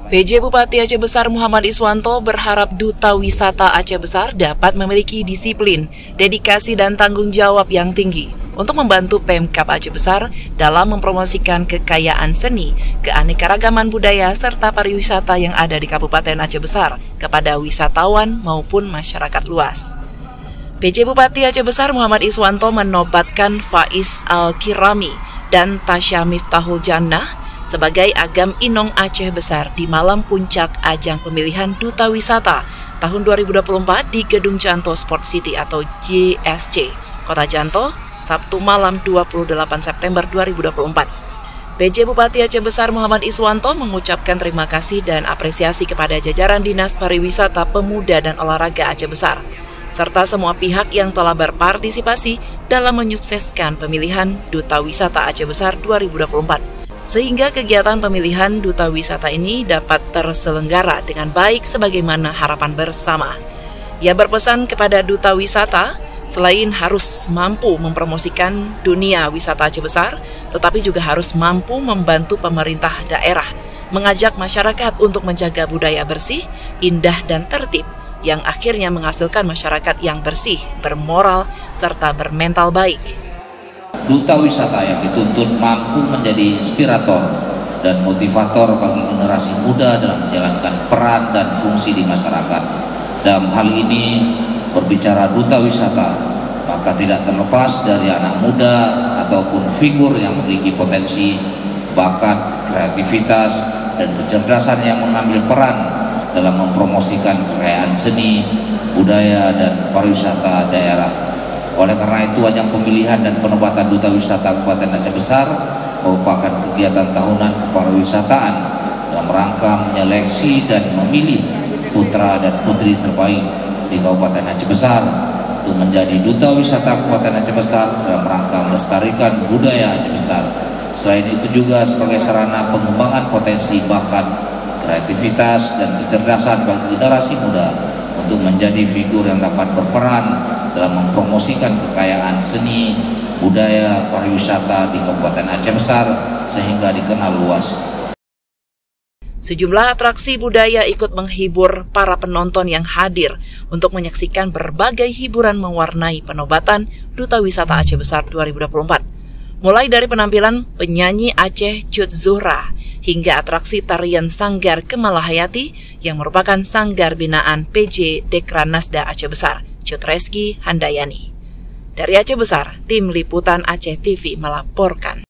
PJ Bupati Aceh Besar Muhammad Iswanto berharap Duta Wisata Aceh Besar dapat memiliki disiplin, dedikasi dan tanggung jawab yang tinggi untuk membantu Pemkab Aceh Besar dalam mempromosikan kekayaan seni, keanekaragaman budaya serta pariwisata yang ada di Kabupaten Aceh Besar kepada wisatawan maupun masyarakat luas. PJ Bupati Aceh Besar Muhammad Iswanto menobatkan Faiz Al-Kirami dan Tasya Miftahul Jannah sebagai Agam Inong Aceh Besar di malam puncak ajang pemilihan Duta Wisata tahun 2024 di Gedung Janto Sport City atau JSC, Kota Janto, Sabtu malam 28 September 2024. PJ Bupati Aceh Besar Muhammad Iswanto mengucapkan terima kasih dan apresiasi kepada jajaran Dinas Pariwisata Pemuda dan Olahraga Aceh Besar, serta semua pihak yang telah berpartisipasi dalam menyukseskan pemilihan Duta Wisata Aceh Besar 2024. Sehingga kegiatan pemilihan Duta Wisata ini dapat terselenggara dengan baik sebagaimana harapan bersama. Ia berpesan kepada Duta Wisata, selain harus mampu mempromosikan dunia wisata Aceh Besar, tetapi juga harus mampu membantu pemerintah daerah, mengajak masyarakat untuk menjaga budaya bersih, indah dan tertib, yang akhirnya menghasilkan masyarakat yang bersih, bermoral, serta bermental baik. Duta wisata yang dituntut mampu menjadi inspirator dan motivator bagi generasi muda dalam menjalankan peran dan fungsi di masyarakat. Dalam hal ini, berbicara duta wisata, maka tidak terlepas dari anak muda ataupun figur yang memiliki potensi, bakat, kreativitas, dan kecerdasan yang mengambil peran dalam mempromosikan kekayaan seni, budaya, dan pariwisata daerah. Oleh karena itu, ajang pemilihan dan penobatan Duta Wisata Kabupaten Aceh Besar merupakan kegiatan tahunan kepariwisataan dalam rangka menyeleksi dan memilih putra dan putri terbaik di Kabupaten Aceh Besar untuk menjadi Duta Wisata Kabupaten Aceh Besar dalam rangka melestarikan budaya Aceh Besar. Selain itu juga sebagai sarana pengembangan potensi bakat, kreativitas, dan kecerdasan bagi generasi muda untuk menjadi figur yang dapat berperan dalam mempromosikan kekayaan seni, budaya, pariwisata di Kabupaten Aceh Besar sehingga dikenal luas. Sejumlah atraksi budaya ikut menghibur para penonton yang hadir untuk menyaksikan berbagai hiburan mewarnai penobatan Duta Wisata Aceh Besar 2024. Mulai dari penampilan penyanyi Aceh Cut Zuhra hingga atraksi tarian Sanggar Kemalahayati yang merupakan sanggar binaan PJ Dekranasda Aceh Besar, Cut Reski Handayani. Dari Aceh Besar, Tim Liputan Aceh TV melaporkan.